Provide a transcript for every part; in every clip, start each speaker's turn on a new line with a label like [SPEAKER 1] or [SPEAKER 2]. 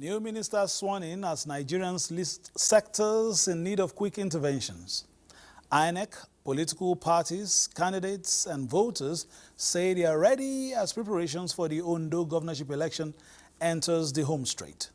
[SPEAKER 1] New ministers sworn in as Nigerians list sectors in need of quick interventions. INEC, political parties, candidates and voters say they are ready as preparations for the Ondo governorship election enters the home straight.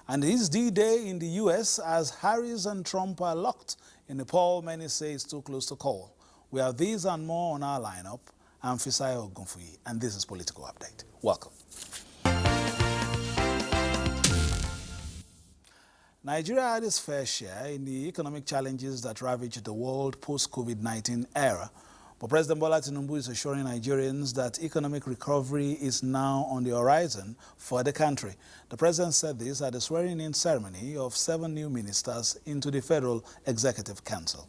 [SPEAKER 1] And it is D-Day in the U.S. as Harris and Trump are locked in a poll many say is too close to call. We have these and more on our lineup. I'm Fisayo Ogunfuyi, and this is Political Update. Welcome. Nigeria had its fair share in the economic challenges that ravaged the world post-COVID-19 era. But President Bola Tinubu is assuring Nigerians that economic recovery is now on the horizon for the country. The president said this at the swearing-in ceremony of 7 new ministers into the Federal Executive Council.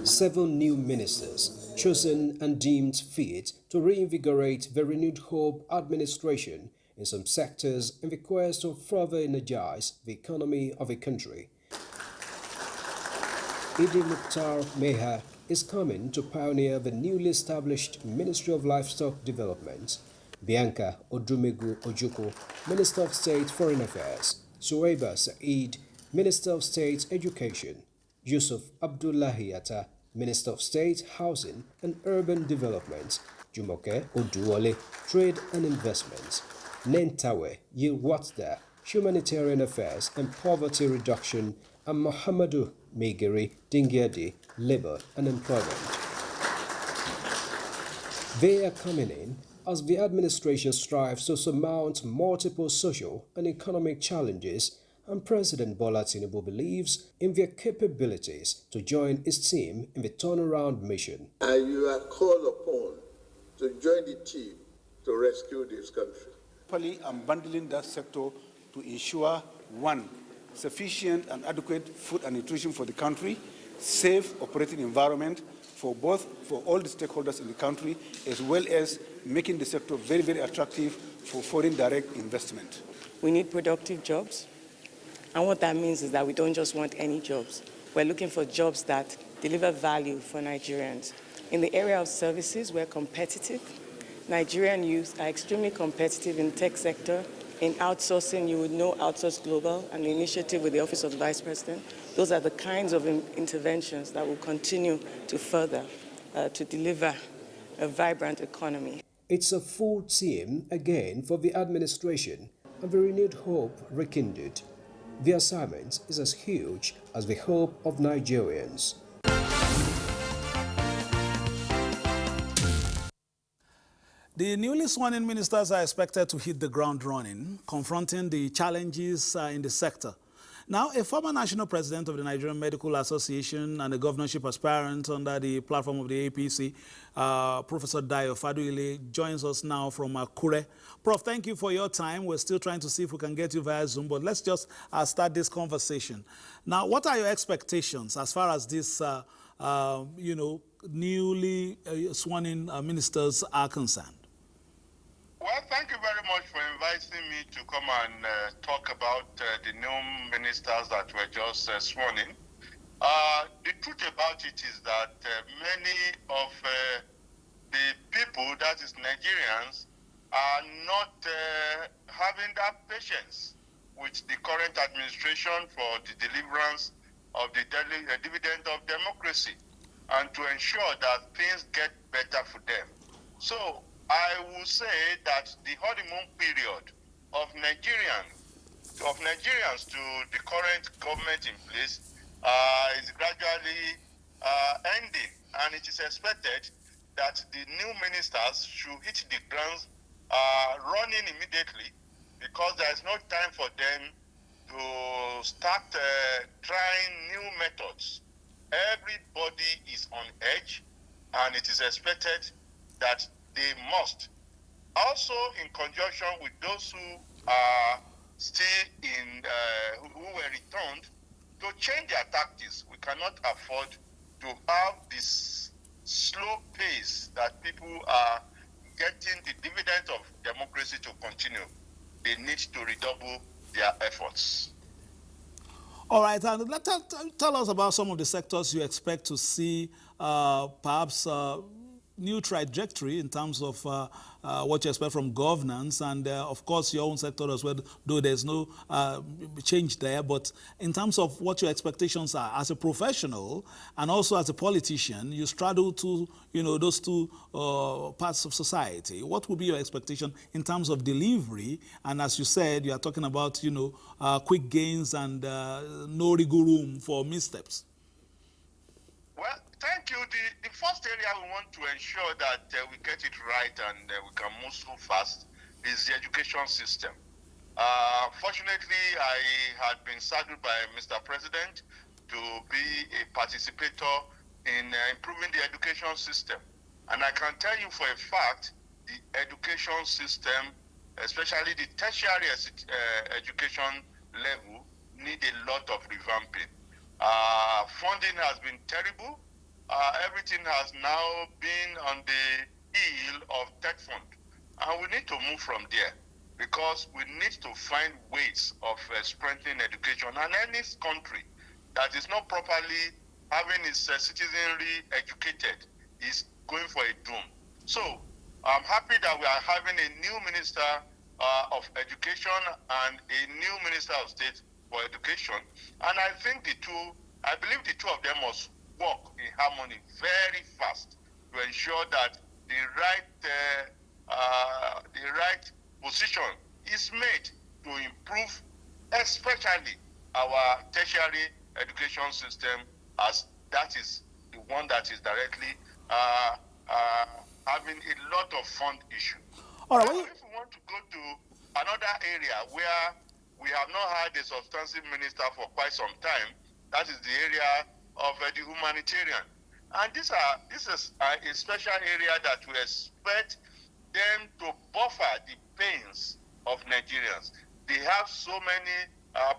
[SPEAKER 2] Seven new ministers chosen and deemed fit to reinvigorate the renewed hope administration in some sectors in the quest to further energize the economy of a country. Idi Mukhtar Meha is coming to pioneer the newly established Ministry of Livestock Development. Bianca Odumegu Ojukwu, Minister of State Foreign Affairs. Suwaiba Saeed, Minister of State Education. Yusuf Abdullahi Atta, Minister of State Housing and Urban Development. Jumoke Oduwole, Trade and Investments. Nentawe Yilwatda, Humanitarian Affairs and Poverty Reduction, and Muhammadu Megiri Dingyadi, Labour and Employment. They are coming in as the administration strives to surmount multiple social and economic challenges, and President Bola Tinubu believes in their capabilities to join his team in the turnaround mission.
[SPEAKER 3] And you are called upon to join the team to rescue this country.
[SPEAKER 4] I'm bundling that sector to ensure, one, sufficient and adequate food and nutrition for the country, safe operating environment for all the stakeholders in the country, as well as making the sector very, very attractive for foreign direct investment.
[SPEAKER 5] We need productive jobs. And what that means is that we don't just want any jobs. We're looking for jobs that deliver value for Nigerians. In the area of services, we're competitive. Nigerian youth are extremely competitive in the tech sector. In outsourcing, you would know Outsource Global and the initiative with the Office of the Vice President. Those are the kinds of interventions that will continue to further to deliver a vibrant economy.
[SPEAKER 2] It's a full team again for the administration, and the renewed hope rekindled. The assignment is as huge as the hope of Nigerians.
[SPEAKER 1] The newly sworn-in ministers are expected to hit the ground running, confronting the challenges in the sector. Now, a former national president of the Nigerian Medical Association and a governorship aspirant under the platform of the APC, Professor Dayo Faduile, joins us now from Akure. Prof, thank you for your time. We're still trying to see if we can get you via Zoom, but let's just start this conversation. Now, what are your expectations as far as this, newly sworn-in ministers are concerned?
[SPEAKER 3] Well, thank you very much for inviting me to come and talk about the new ministers that were just sworn in. The truth about it is that many of the people, that is Nigerians, are not having that patience with the current administration for the deliverance of the dividend of democracy and to ensure that things get better for them. So I will say that the honeymoon period of Nigerians to the current government in place is gradually ending, and it is expected that the new ministers should hit the ground running immediately, because there is no time for them to start trying new methods. Everybody is on edge, and it is expected that they must, also in conjunction with those who are still who were returned, to change their tactics. We cannot afford to have this slow pace that people are getting the dividend of democracy to continue. They need to redouble their efforts.
[SPEAKER 1] All right, and tell us about some of the sectors you expect to see perhaps new trajectory in terms of what you expect from governance and, of course, your own sector as well, though there's no change there. But in terms of what your expectations are as a professional and also as a politician, you straddle to, those two parts of society. What would be your expectation in terms of delivery? And as you said, you are talking about, quick gains and no wiggle room for missteps.
[SPEAKER 3] Well, thank you. The first area we want to ensure that we get it right and we can move so fast is the education system. Fortunately, I had been saddled by Mr. President to be a participator in improving the education system. And I can tell you for a fact, the education system, especially the tertiary education level, need a lot of revamping. Funding has been terrible. Everything has now been on the heel of tech fund. And we need to move from there because we need to find ways of strengthening education. And any country that is not properly having its citizenry educated is going for a doom. So I'm happy that we are having a new minister of education and a new minister of state for education. And I think I believe the two of them must work in harmony very fast to ensure that the right position is made to improve, especially our tertiary education system, as that is the one that is directly having a lot of fund issue.
[SPEAKER 1] All right.
[SPEAKER 3] Now, if we want to go to another area where we have not had a substantive minister for quite some time, that is the area of the humanitarian. And this is a special area that we expect them to buffer the pains of Nigerians. They have so many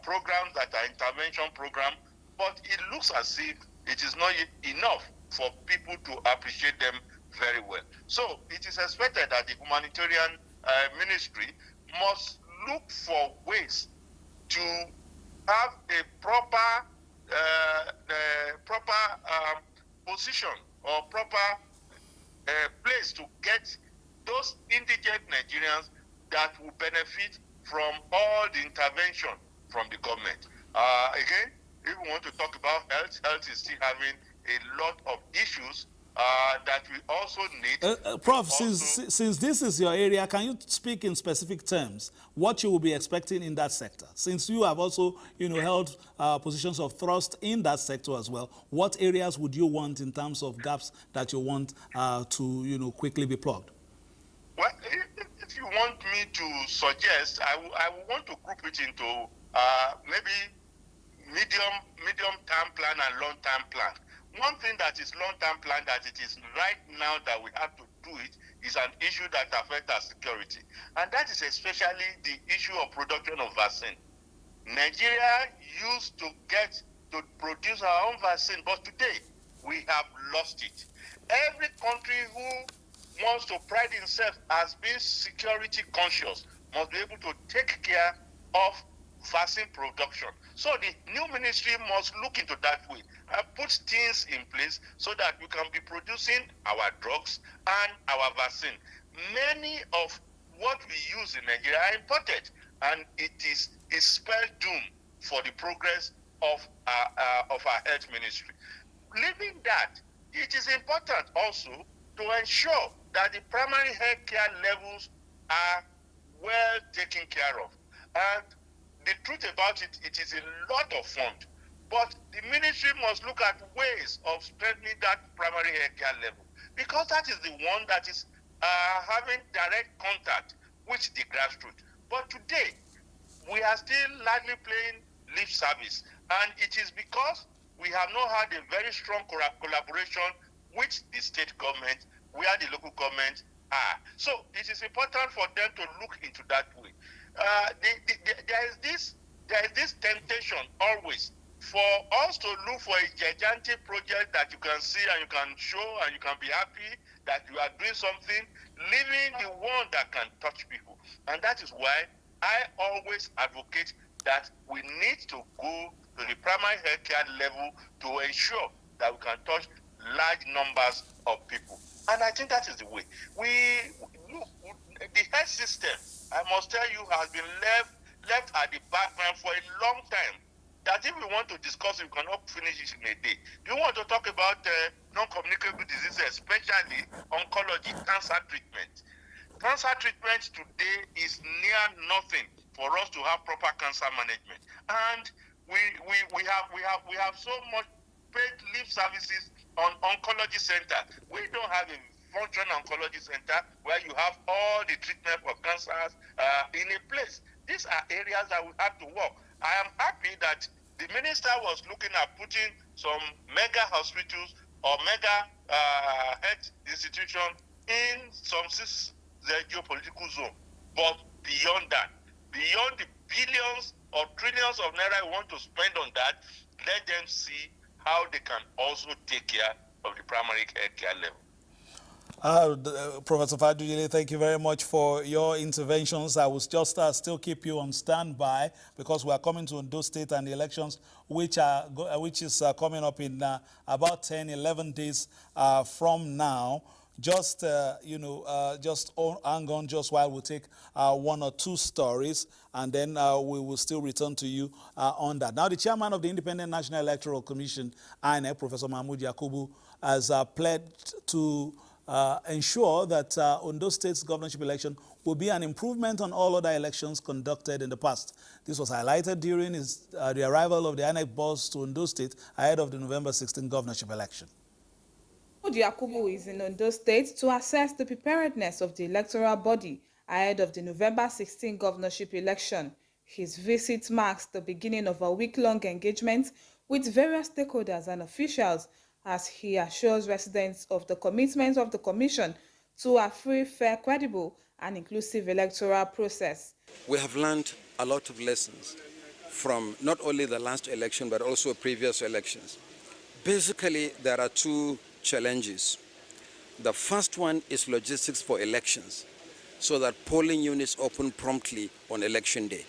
[SPEAKER 3] programs that are intervention programs, but it looks as if it is not enough for people to appreciate them very well. So it is expected that the humanitarian ministry must look for ways to have a proper position or proper place to get those indigent Nigerians that will benefit from all the intervention from the government. Again, if we want to talk about health, health is still having a lot of issues that we also need.
[SPEAKER 1] Prof, since this is your area, can you speak in specific terms what you will be expecting in that sector? Since you have also, held positions of thrust in that sector as well, what areas would you want in terms of gaps that you want to, quickly be plugged?
[SPEAKER 3] Well, if you want me to suggest, I want to group it into maybe medium-term plan and long-term plan. One thing that is long-term plan that it is right now that we have to do it is an issue that affects our security. And that is especially the issue of production of vaccine. Nigeria used to produce our own vaccine, but today we have lost it. Every country who wants to pride itself as being security conscious must be able to take care of vaccine production. So the new ministry must look into that way and put things in place so that we can be producing our drugs and our vaccine. Many of what we use in Nigeria are imported, and it is a spell doom for the progress of our health ministry. Leaving that, it is important also to ensure that the primary health care levels are well taken care of. And the truth about it, it is a lot of fund. But the ministry must look at ways of strengthening that primary health care level, because that is the one that is having direct contact with the grassroots. But today, we are still largely playing lip service. And it is because we have not had a very strong collaboration with the state government, where the local governments are. So it is important for them to look into that way. There is this temptation always for us to look for a gigantic project that you can see and you can show and you can be happy that you are doing something, leaving the one that can touch people. And that is why I always advocate that we need to go to the primary healthcare level to ensure that we can touch large numbers of people. And I think that is the way. Look, the health system, I must tell you, has been left at the background for a long time. That if we want to discuss it, we cannot finish it in a day. You want to talk about non-communicable diseases, especially oncology, cancer treatment. Cancer treatment today is near nothing for us to have proper cancer management. And we have so much paid lip services on oncology center. We don't have a functional oncology center where you have all the treatment for cancers in a place. These are areas that we have to work. I am happy that the minister was looking at putting some mega hospitals or mega health institutions in some the geopolitical zone. But beyond that, beyond the billions or trillions of naira we want to spend on that, let them see how they can also take care of the primary health care level.
[SPEAKER 1] Professor Fadujile, thank you very much for your interventions. I will just still keep you on standby because we are coming to Ondo State and the elections, which is coming up in about 10, 11 days from now. Just, just hang on just while we take one or two stories, and then we will still return to you on that. Now, the chairman of the Independent National Electoral Commission, INEC, Professor Mahmood Yakubu, has pledged to ensure that Ondo State's governorship election will be an improvement on all other elections conducted in the past. This was highlighted during the arrival of the INEC boss to Ondo State ahead of the November 16 governorship election.
[SPEAKER 6] Yakubu is in Ondo State to assess the preparedness of the electoral body ahead of the November 16 governorship election. His visit marks the beginning of a week-long engagement with various stakeholders and officials as he assures residents of the commitment of the Commission to a free, fair, credible and inclusive electoral process.
[SPEAKER 7] We have learned a lot of lessons from not only the last election but also previous elections. Basically, there are two challenges. The first one is logistics for elections, so that polling units open promptly on election day.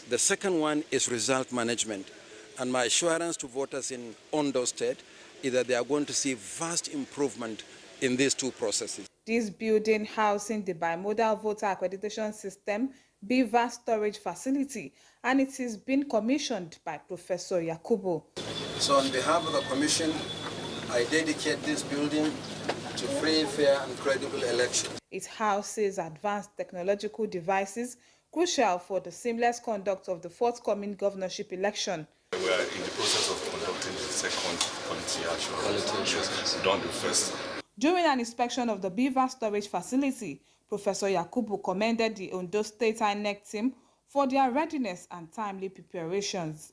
[SPEAKER 7] The second one is result management, and my assurance to voters in Ondo State is that they are going to see vast improvement in these two processes.
[SPEAKER 6] This building housing the bimodal voter accreditation system, Beaver storage facility, and it is being commissioned by Professor Yakubu.
[SPEAKER 7] So on behalf of the Commission, I dedicate this building to free, fair and credible elections.
[SPEAKER 6] It houses advanced technological devices crucial for the seamless conduct of the forthcoming governorship election.
[SPEAKER 8] We are in the process of conducting the second quality assurance. We've done the first.
[SPEAKER 6] During an inspection of the Beaver storage facility, Professor Yakubu commended the Ondo State INEC team for their readiness and timely preparations.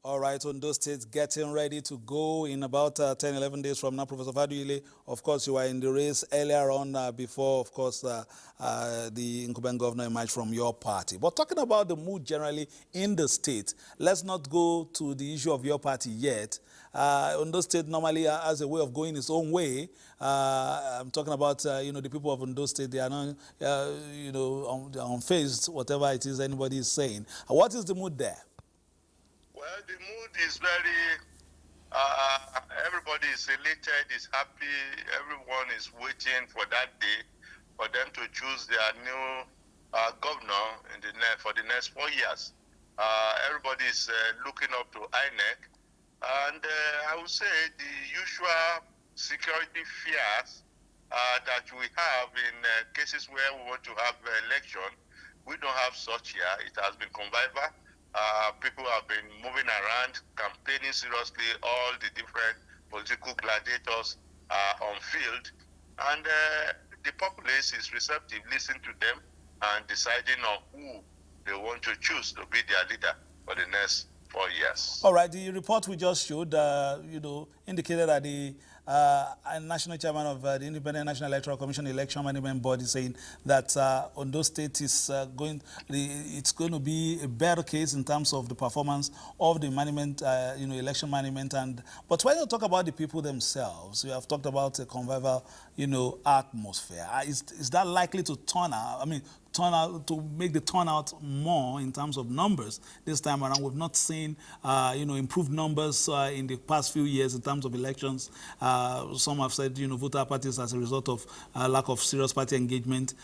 [SPEAKER 1] All right, Ondo State getting ready to go in about 10, 11 days from now. Professor Fadujile, of course, you were in the race earlier on before, of course, the incumbent governor emerged from your party. But talking about the mood generally in the state, let's not go to the issue of your party yet. Ondo State normally has a way of going its own way. I'm talking about, the people of Ondo State, they are not, unfazed, whatever it is anybody is saying. What is the mood there?
[SPEAKER 3] Well, the mood is very, everybody is elated, is happy, everyone is waiting for that day for them to choose their new governor for the next 4 years. Everybody is looking up to INEC, and I would say the usual security fears that we have in cases where we want to have election, we don't have such here. It has been convivial. People have been moving around, campaigning seriously, all the different political gladiators on field. And the populace is receptive, listening to them and deciding on who they want to choose to be their leader for the next 4 years.
[SPEAKER 1] All right, the report we just showed, indicated that the national chairman of the Independent National Electoral Commission Election Management Board is saying that Ondo State is it's going to be a better case in terms of the performance of the management, election management. But when you talk about the people themselves, we have talked about a convivial, atmosphere. Is that likely to turn to make the turnout more in terms of numbers this time around. We've not seen improved numbers in the past few years in terms of elections. Some have said voter parties as a result of lack of serious party engagement,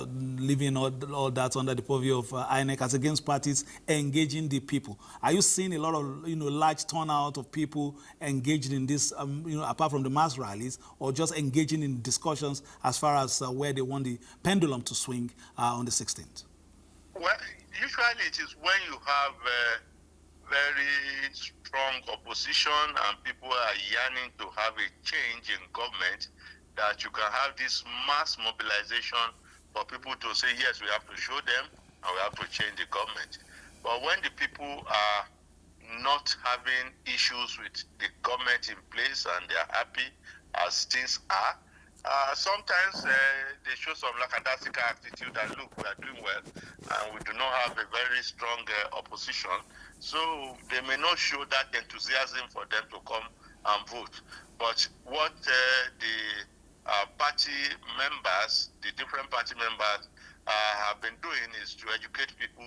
[SPEAKER 1] leaving all that under the purview of INEC as against parties engaging the people. Are you seeing a lot of large turnout of people engaged in this, apart from the mass rallies, or just engaging in discussions as far as where they want the pendulum to swing on the 16th?
[SPEAKER 3] Well, usually it is when you have very strong opposition and people are yearning to have a change in government that you can have this mass mobilization for people to say, yes, we have to show them and we have to change the government. But when the people are not having issues with the government in place and they are happy as things are, sometimes they show some lackadaisical attitude that, look, we are doing well and we do not have a very strong opposition. So they may not show that enthusiasm for them to come and vote. But what the party members, the different party members have been doing is to educate people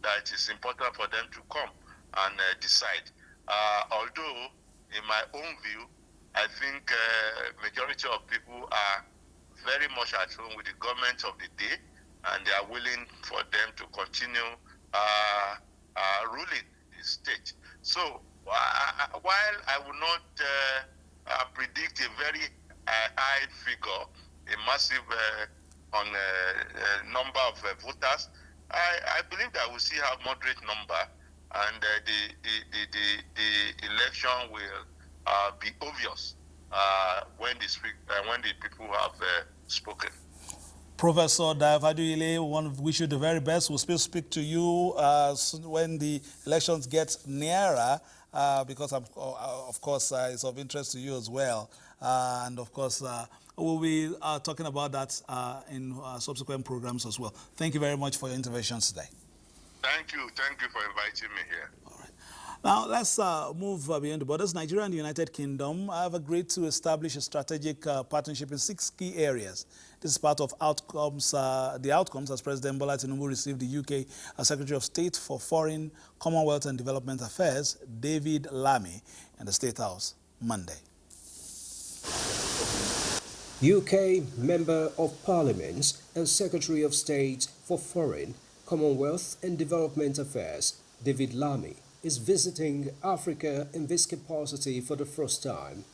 [SPEAKER 3] that it is important for them to come and decide. Although, in my own view, I think majority of people are very much at home with the government of the day, and they are willing for them to continue ruling the state. So while I will not predict a very high figure, a massive number of voters, I believe that we'll see a moderate number, and the election will be obvious when the people have spoken.
[SPEAKER 1] Professor Daifaduyile, one wish you the very best. We'll still speak to you when the elections get nearer, because of course it's of interest to you as well. And of course, we'll be talking about that in subsequent programs as well. Thank you very much for your interventions today.
[SPEAKER 3] Thank you for inviting me here.
[SPEAKER 1] All right. Now, let's move beyond the borders. Nigeria and the United Kingdom have agreed to establish a strategic partnership in 6 key areas. This is part of the outcomes as President Bola Tinubu received the UK Secretary of State for Foreign, Commonwealth and Development Affairs, David Lammy, in the State House Monday.
[SPEAKER 2] UK Member of Parliament and Secretary of State for Foreign, Commonwealth and Development Affairs, David Lammy, is visiting Africa in this capacity for the first time.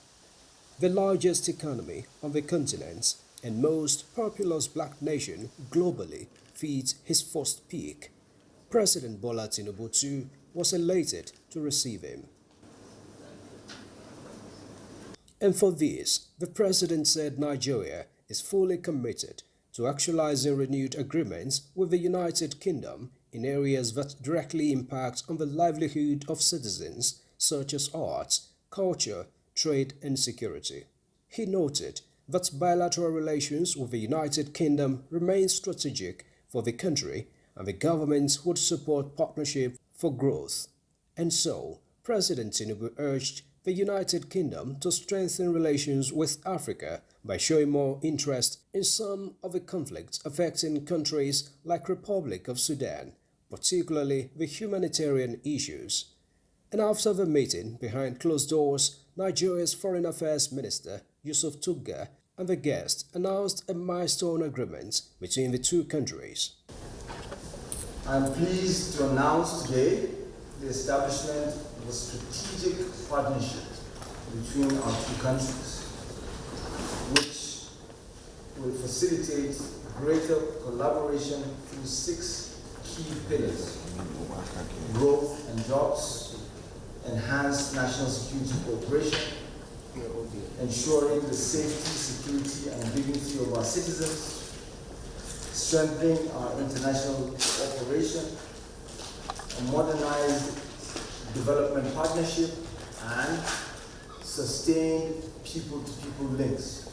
[SPEAKER 2] The largest economy on the continent and most populous black nation globally feeds his first peak. President Bola Tinubu too was elated to receive him. And for this, the president said Nigeria is fully committed to actualizing renewed agreements with the United Kingdom in areas that directly impact on the livelihood of citizens, such as arts, culture, trade and security. He noted that bilateral relations with the United Kingdom remain strategic for the country and the government would support partnership for growth. And so, President Tinubu urged the United Kingdom to strengthen relations with Africa by showing more interest in some of the conflicts affecting countries like Republic of Sudan, particularly the humanitarian issues. And after the meeting behind closed doors, Nigeria's Foreign Affairs Minister Yusuf Tugga and the guest announced a milestone agreement between the two countries.
[SPEAKER 9] I am pleased to announce today the establishment of a strategic partnership between our two countries, which will facilitate greater collaboration through 6 key pillars: growth and jobs, enhanced national security cooperation, ensuring the safety, security, and dignity of our citizens, strengthening our international cooperation, a modernized development partnership, and sustained people-to-people links.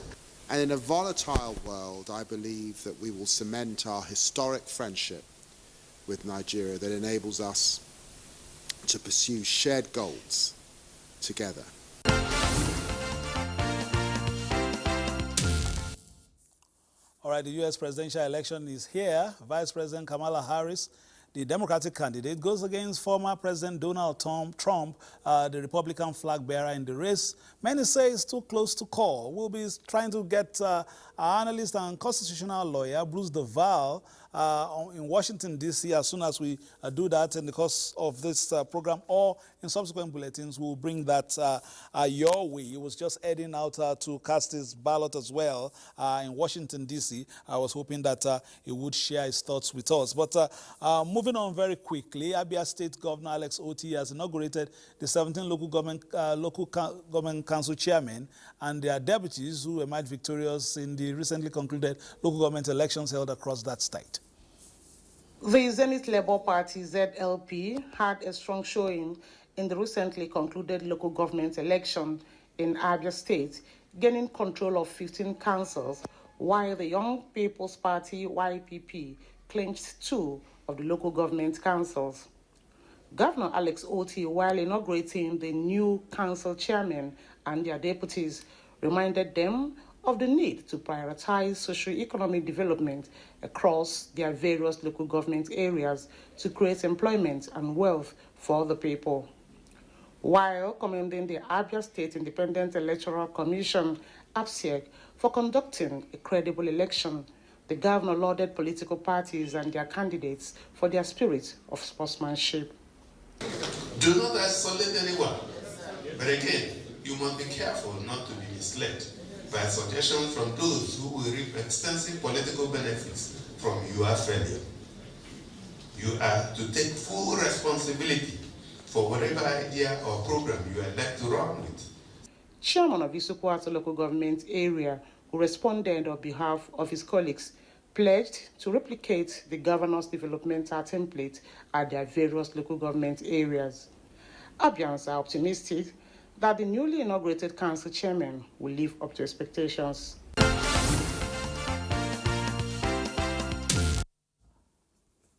[SPEAKER 10] And in a volatile world, I believe that we will cement our historic friendship with Nigeria that enables us to pursue shared goals together.
[SPEAKER 1] All All right, the U.S. presidential election is here. Vice President Kamala Harris, the Democratic candidate, goes against former President Donald Trump, the Republican flag bearer in the race. Many say it's too close to call. We'll be trying to get our analyst and constitutional lawyer, Bruce DeVal, in Washington, D.C. As soon as we do that in the course of this program or in subsequent bulletins, we'll bring that your way. He was just heading out to cast his ballot as well in Washington, D.C. I was hoping that he would share his thoughts with us. But moving on very quickly, Abia State Governor Alex Oti has inaugurated the 17 local government council chairmen and their deputies who emerged victorious in the recently concluded local government elections held across that state.
[SPEAKER 11] The Zenith Labour Party, ZLP, had a strong showing in the recently concluded local government election in Abia State, gaining control of 15 councils, while the Young People's Party, YPP, clinched 2 of the local government councils. Governor Alex Oti, while inaugurating the new council chairmen and their deputies, reminded them of the need to prioritize socio-economic development across their various local government areas to create employment and wealth for the people. While commending the Abia State Independent Electoral Commission, APSEC, for conducting a credible election, the governor lauded political parties and their candidates for their spirit of sportsmanship.
[SPEAKER 12] Do not isolate anyone, but again, you must be careful not to be misled by suggestions from those who will reap extensive political benefits from your failure. You are to take full responsibility for whatever idea or program you elect to run with.
[SPEAKER 11] Chairman of Isukwata local government area, who responded on behalf of his colleagues, pledged to replicate the governor's developmental template at their various local government areas. Abians are optimistic that the newly inaugurated council chairman will live up to expectations.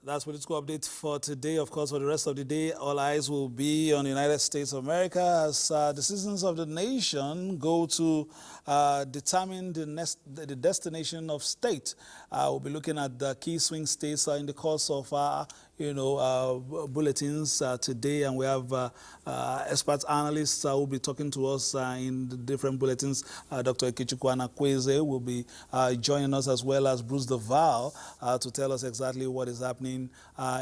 [SPEAKER 1] That's political update for today. Of course, for the rest of the day, all eyes will be on the United States of America as the citizens of the nation go to determine the destination of state. We'll be looking at the key swing states in the course of bulletins today, and we have expert analysts who will be talking to us in the different bulletins. Dr. Ikechukwu Anakweze will be joining us, as well as Bruce DeVal, to tell us exactly what is happening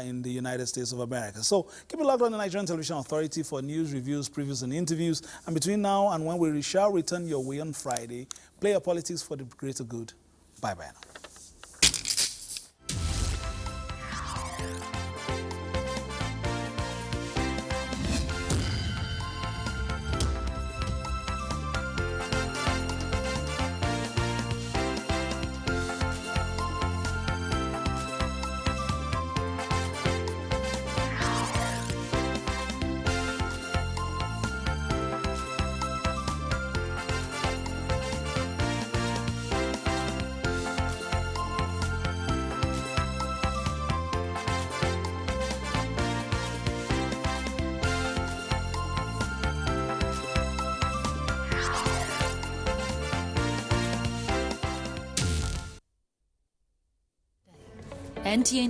[SPEAKER 1] in the United States of America. So keep it locked on the Nigerian Television Authority for news, reviews, previews, and interviews. And between now and when we shall return your way on Friday, play your politics for the greater good. Bye-bye now.
[SPEAKER 13] NTA